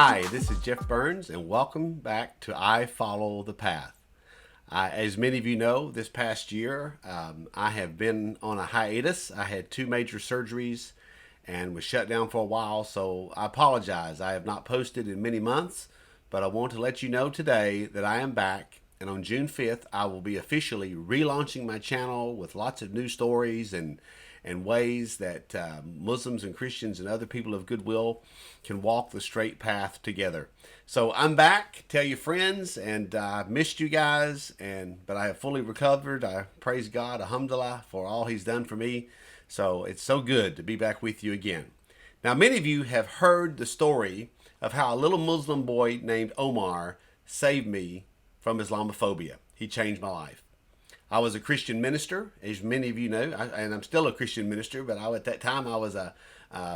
Hi, this is Jeff Burns, and welcome back to I Follow the Path. As many of you know, this past year I have been on a hiatus. I had two major surgeries and was shut down for a while, so I apologize. I have not posted in many months, but I want to let you know today that I am back, and on June 5th, I will be officially relaunching my channel with lots of new stories and ways that Muslims and Christians and other people of goodwill can walk the straight path together. So I'm back. Tell your friends, and I've missed you guys, but I have fully recovered. I praise God, alhamdulillah, for all He's done for me. So it's so good to be back with you again. Now, many of you have heard the story of how a little Muslim boy named Omar saved me from Islamophobia. He changed my life. I was a Christian minister, as many of you know, and I'm still a Christian minister, but at that time I was a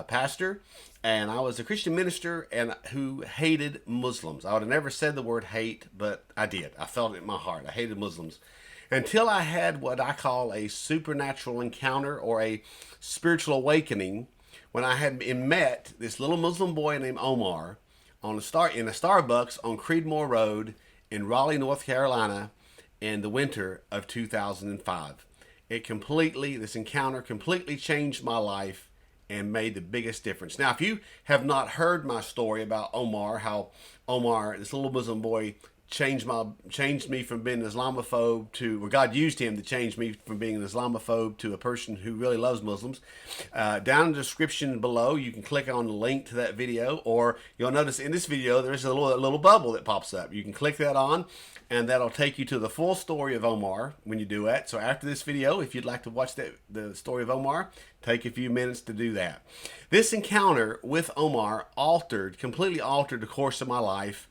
pastor, and I was a Christian minister and who hated Muslims. I would have never said the word hate, but I did. I felt it in my heart. I hated Muslims until I had what I call a supernatural encounter or a spiritual awakening when I had met this little Muslim boy named Omar in a Starbucks on Creedmoor Road in Raleigh, North Carolina, in the winter of 2005. This encounter completely changed my life and made the biggest difference. Now, if you have not heard my story about Omar, how Omar, this little Muslim boy, changed me from being an Islamophobe to, or God used him to change me from being an Islamophobe to a person who really loves Muslims. Down in the description below, you can click on the link to that video, or you'll notice in this video there's a little bubble that pops up. You can click that on, and that'll take you to the full story of Omar when you do that. So after this video, if you'd like to watch the story of Omar, take a few minutes to do that. This encounter with Omar completely altered the course of my life.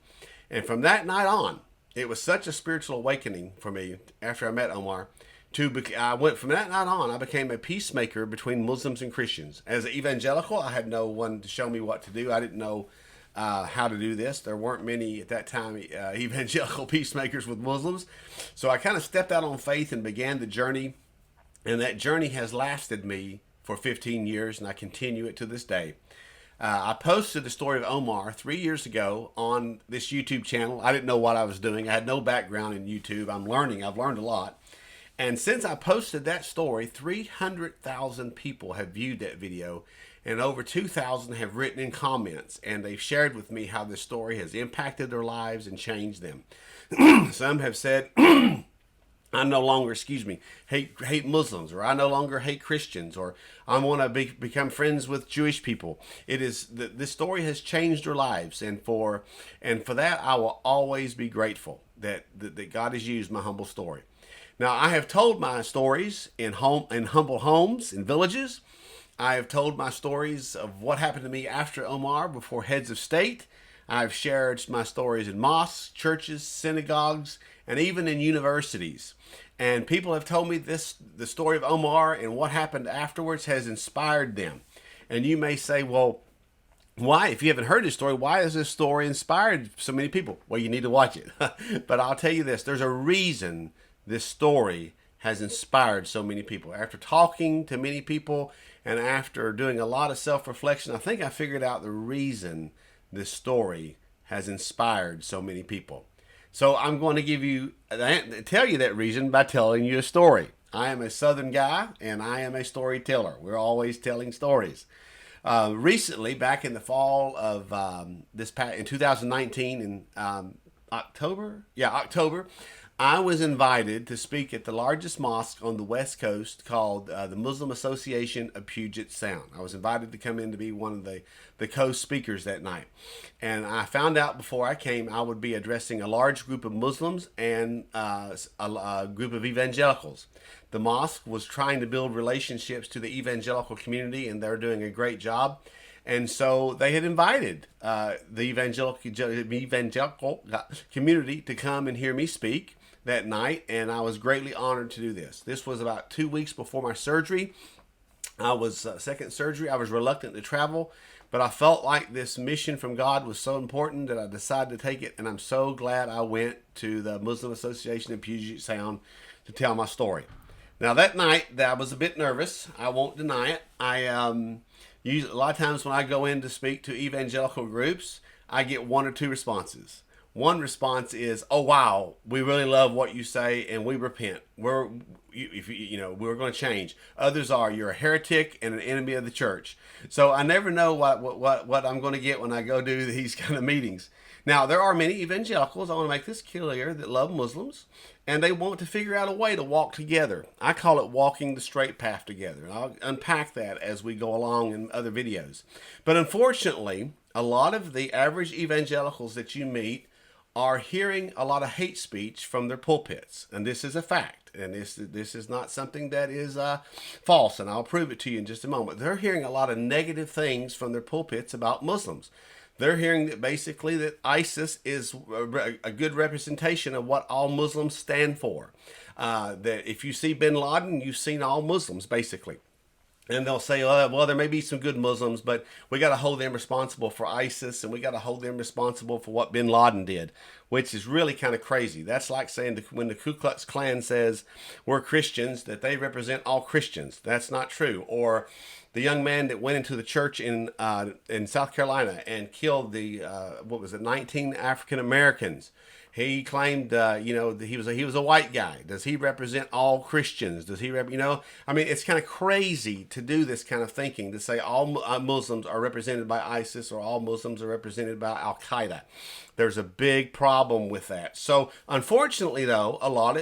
And from that night on, it was such a spiritual awakening for me after I met Omar. From that night on, I became a peacemaker between Muslims and Christians. As an evangelical, I had no one to show me what to do. I didn't know how to do this. There weren't many at that time evangelical peacemakers with Muslims. So I kind of stepped out on faith and began the journey. And that journey has lasted me for 15 years, and I continue it to this day. I posted the story of Omar 3 years ago on this YouTube channel. I didn't know what I was doing. I had no background in YouTube. I've learned a lot. And since I posted that story, 300,000 people have viewed that video, and over 2,000 have written in comments, and they've shared with me how this story has impacted their lives and changed them. Some have said, I no longer, hate Muslims, or I no longer hate Christians, or I want to become friends with Jewish people. This story has changed their lives, and for that I will always be grateful that God has used my humble story. Now, I have told my stories in humble homes, in villages. I have told my stories of what happened to me after Omar before heads of state. I've shared my stories in mosques, churches, synagogues, and even in universities. And people have told me the story of Omar and what happened afterwards has inspired them. And you may say, well, why? If you haven't heard this story, why has this story inspired so many people? Well, you need to watch it. But I'll tell you this, there's a reason this story has inspired so many people. After talking to many people and after doing a lot of self-reflection, I think I figured out the reason this story has inspired so many people. So I'm going to tell you that reason by telling you a story. I am a Southern guy, and I am a storyteller. We're always telling stories. Recently, back in the fall of in 2019, in October, I was invited to speak at the largest mosque on the West Coast called the Muslim Association of Puget Sound. I was invited to come in to be one of the co-speakers that night. And I found out before I came I would be addressing a large group of Muslims and a group of evangelicals. The mosque was trying to build relationships to the evangelical community, and they're doing a great job. And so they had invited the evangelical community to come and hear me speak that night, and I was greatly honored to do this. This was about 2 weeks before my surgery. Second surgery. I was reluctant to travel, but I felt like this mission from God was so important that I decided to take it, and I'm so glad I went to the Muslim Association of Puget Sound to tell my story. Now, that night, I was a bit nervous. I won't deny it. A lot of times when I go in to speak to evangelical groups, I get one or two responses. One response is, "Oh wow, we really love what you say, and we repent. We're going to change." Others are, "You're a heretic and an enemy of the church." So I never know what I'm going to get when I go do these kind of meetings. Now there are many evangelicals, I want to make this clear, that love Muslims, and they want to figure out a way to walk together. I call it walking the straight path together. And I'll unpack that as we go along in other videos. But unfortunately, a lot of the average evangelicals that you meet are hearing a lot of hate speech from their pulpits. And this is a fact. And this is not something that is false. And I'll prove it to you in just a moment. They're hearing a lot of negative things from their pulpits about Muslims. They're hearing that basically that ISIS is a good representation of what all Muslims stand for. That if you see bin Laden, you've seen all Muslims, basically. And they'll say, "Oh, well, there may be some good Muslims, but we got to hold them responsible for ISIS, and we got to hold them responsible for what bin Laden did," which is really kind of crazy. That's like saying when the Ku Klux Klan says we're Christians, that they represent all Christians. That's not true. Or the young man that went into the church in South Carolina and killed 19 African Americans. He claimed, he was a white guy. Does he represent all Christians? Does he, I mean, it's kind of crazy to do this kind of thinking, to say all Muslims are represented by ISIS or all Muslims are represented by Al Qaeda. There's a big problem with that. So, unfortunately, though, a lot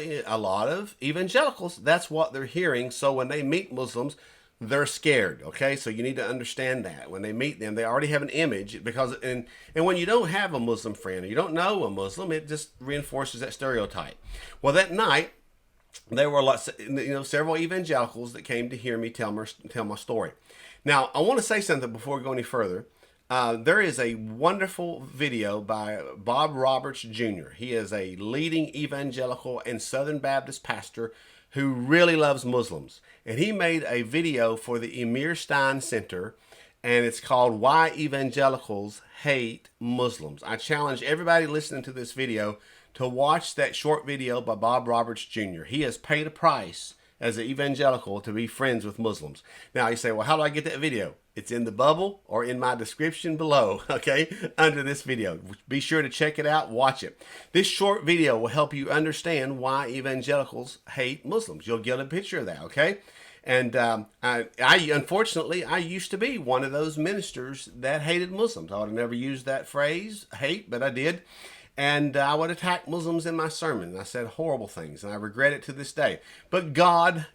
of evangelicals, that's what they're hearing. So when they meet Muslims, they're scared. Okay, so you need to understand that when they meet them, they already have an image, and when you don't have a Muslim friend or you don't know a Muslim, it just reinforces that stereotype. Well, that night there were several evangelicals that came to hear me tell my story. Now I want to say something before we go any further. There is a wonderful video by Bob Roberts Jr. He is a leading evangelical and Southern Baptist pastor who really loves Muslims. And he made a video for the Emir-Stein Center, and it's called "Why Evangelicals Hate Muslims." I challenge everybody listening to this video to watch that short video by Bob Roberts Jr. He has paid a price as an evangelical to be friends with Muslims. Now you say, "Well, how do I get that video?" It's in the bubble or in my description below, okay, under this video. Be sure to check it out, watch it. This short video will help you understand why evangelicals hate Muslims. You'll get a picture of that, okay? And unfortunately, I used to be one of those ministers that hated Muslims. I would have never used that phrase, hate, but I did. And I would attack Muslims in my sermon. I said horrible things, and I regret it to this day. But God,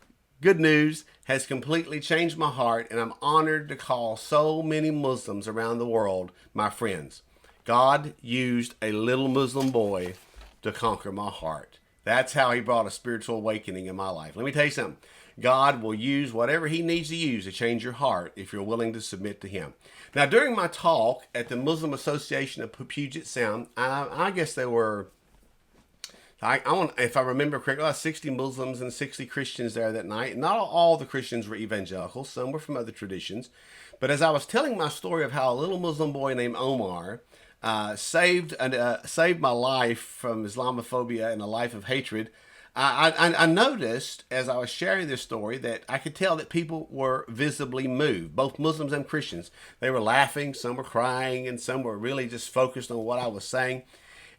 good news, has completely changed my heart, and I'm honored to call so many Muslims around the world my friends. God used a little Muslim boy to conquer my heart. That's how he brought a spiritual awakening in my life. Let me tell you something. God will use whatever he needs to use to change your heart if you're willing to submit to him. Now, during my talk at the Muslim Association of Puget Sound, I guess there were, if I remember correctly, 60 Muslims and 60 Christians there that night. Not all the Christians were evangelicals. Some were from other traditions. But as I was telling my story of how a little Muslim boy named Omar saved my life from Islamophobia and a life of hatred, I noticed as I was sharing this story that I could tell that people were visibly moved, both Muslims and Christians. They were laughing, some were crying, and some were really just focused on what I was saying.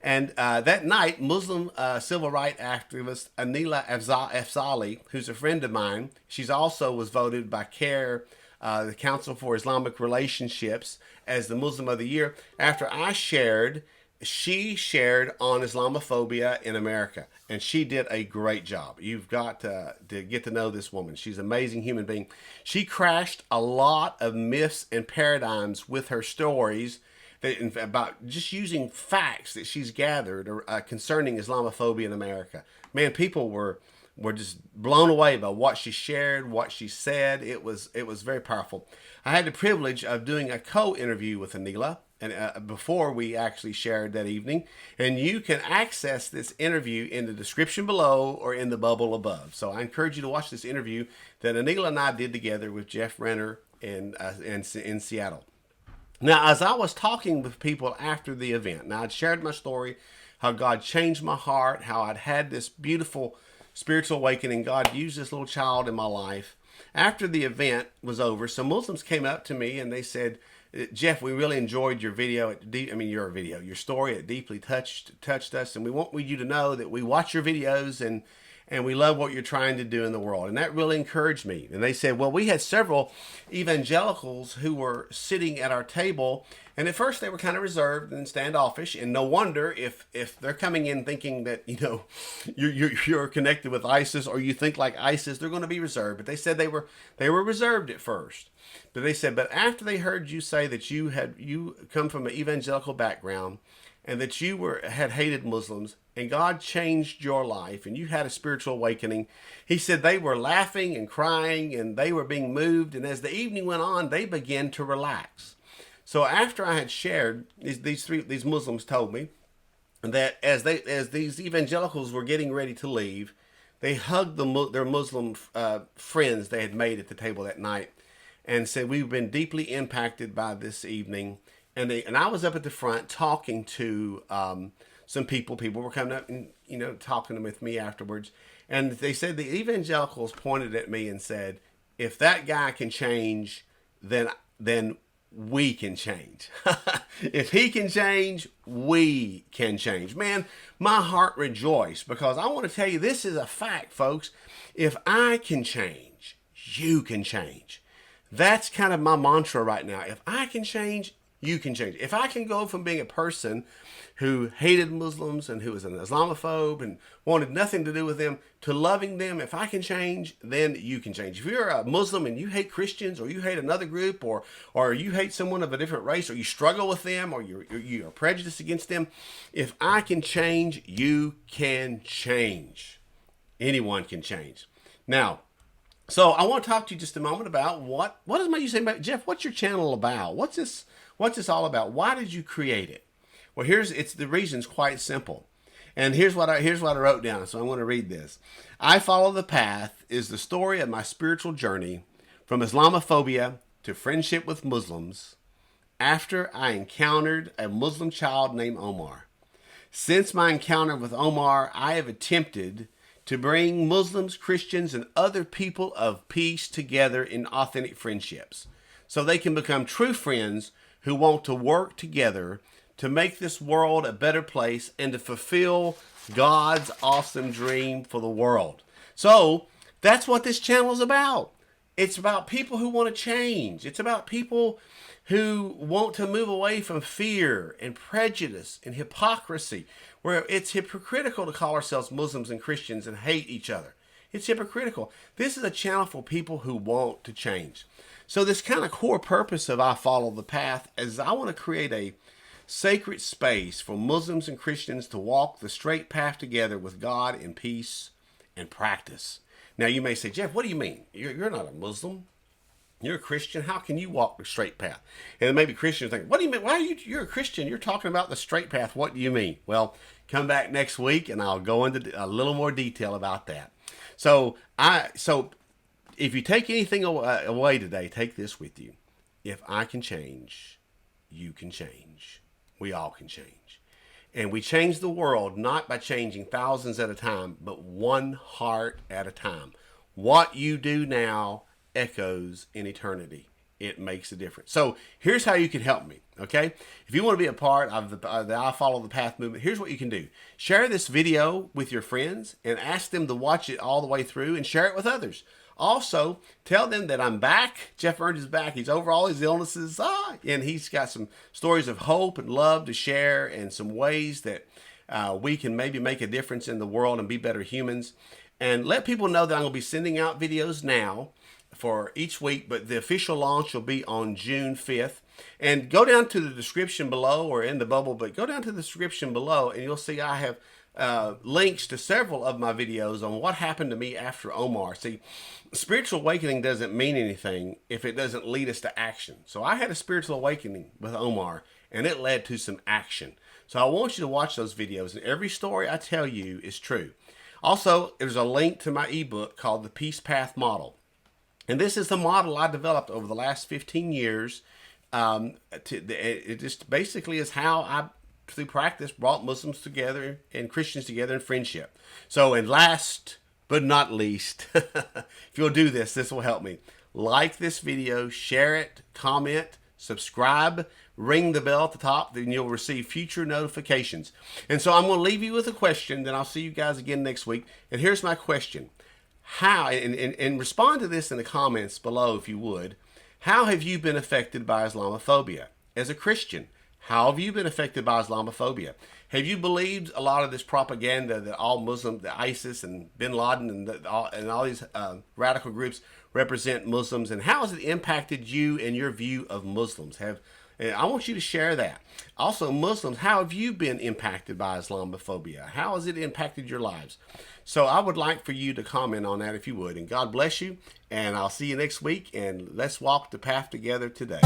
And that night, Muslim civil rights activist Anila Afzali, who's a friend of mine, she's also was voted by CARE, the Council for Islamic Relationships, as the Muslim of the Year. After I shared, she shared on Islamophobia in America, and she did a great job. You've got to get to know this woman. She's an amazing human being. She crashed a lot of myths and paradigms with her stories about just using facts that she's gathered concerning Islamophobia in America. Man, people were just blown away by what she shared, what she said. It was very powerful. I had the privilege of doing a co-interview with Anila, and before we actually shared that evening, and you can access this interview in the description below or in the bubble above. So I encourage you to watch this interview that Anila and I did together with Jeff Renner in Seattle. Now, as I was talking with people after the event, now I'd shared my story, how God changed my heart, how I'd had this beautiful spiritual awakening. God used this little child in my life. After the event was over, some Muslims came up to me and they said, Jeff, we really enjoyed your video. Your story. It deeply touched us, and we want you to know that we watch your videos and we love what you're trying to do in the world. And that really encouraged me. And they said, well, we had several evangelicals who were sitting at our table, and at first they were kind of reserved and standoffish. And no wonder if they're coming in thinking that you're connected with ISIS, or you think like ISIS, they're going to be reserved. But they said they were reserved at first. But they said, but after they heard you say that you come from an evangelical background, and that you had hated Muslims, and God changed your life, and you had a spiritual awakening. He said they were laughing and crying, and they were being moved, and as the evening went on, they began to relax. So after I had shared, these Muslims told me that as these evangelicals were getting ready to leave, they hugged their Muslim friends they had made at the table that night, and said, we've been deeply impacted by this evening. And I was up at the front talking to some people. People were coming up and talking with me afterwards. And they said the evangelicals pointed at me and said, if that guy can change, then we can change. If he can change, we can change. Man, my heart rejoiced, because I want to tell you, this is a fact, folks. If I can change, you can change. That's kind of my mantra right now. If I can change, you can change. If I can go from being a person who hated Muslims and who was an Islamophobe and wanted nothing to do with them, to loving them, if I can change, then you can change. If you're a Muslim and you hate Christians, or you hate another group, or you hate someone of a different race, or you struggle with them, or you're prejudiced against them, if I can change, you can change. Anyone can change. Now, so I want to talk to you just a moment about what is you saying about, Jeff, what's your channel about? What's this all about? Why did you create it? Well, the reason's quite simple. And here's what I wrote down. So I want to read this. I Follow the Path is the story of my spiritual journey from Islamophobia to friendship with Muslims after I encountered a Muslim child named Omar. Since my encounter with Omar, I have attempted to bring Muslims, Christians, and other people of peace together in authentic friendships, so they can become true friends who want to work together to make this world a better place and to fulfill God's awesome dream for the world. So that's what this channel is about. It's about people who want to change. It's about people who want to move away from fear and prejudice and hypocrisy, where it's hypocritical to call ourselves Muslims and Christians and hate each other. It's hypocritical. This is a channel for people who want to change. So this kind of core purpose of I Follow the Path is I want to create a sacred space for Muslims and Christians to walk the straight path together with God in peace and practice. Now you may say, Jeff, what do you mean? You're not a Muslim. You're a Christian. How can you walk the straight path? And maybe Christians think, what do you mean? Why are you're a Christian? You're talking about the straight path. What do you mean? Well, come back next week and I'll go into a little more detail about that. So if you take anything away today, take this with you. If I can change, you can change. We all can change. And we change the world not by changing thousands at a time, but one heart at a time. What you do now echoes in eternity. It makes a difference. So here's how you can help me, okay? If you want to be a part of the I Follow the Path movement, here's what you can do. Share this video with your friends and ask them to watch it all the way through and share it with others. Also, tell them that I'm back. Jeff Burns is back. He's over all his illnesses, and he's got some stories of hope and love to share and some ways that we can maybe make a difference in the world and be better humans. And let people know that I'm going to be sending out videos now for each week, but the official launch will be on June 5th. And go down to the description below, or in the bubble, but go down to the description below and you'll see I have links to several of my videos on what happened to me after Omar. See, spiritual awakening doesn't mean anything if it doesn't lead us to action. So I had a spiritual awakening with Omar, and it led to some action. So I want you to watch those videos, and every story I tell you is true. Also, there's a link to my ebook called The Peace Path Model. And this is the model I developed over the last 15 years. It just basically is how I, through practice, brought Muslims together and Christians together in friendship. So, and last but not least, if you'll do this, this will help me. Like this video, share it, comment, subscribe, ring the bell at the top, then you'll receive future notifications. And so I'm going to leave you with a question, then I'll see you guys again next week. And here's my question. How, and respond to this in the comments below if you would, how have you been affected by Islamophobia? As a Christian, how have you been affected by Islamophobia? Have you believed a lot of this propaganda that all Muslims, that ISIS and bin Laden and all these radical groups represent Muslims? And how has it impacted you and your view of Muslims? I want you to share that. Also, Muslims, how have you been impacted by Islamophobia? How has it impacted your lives? So I would like for you to comment on that if you would. And God bless you. And I'll see you next week. And let's walk the path together today.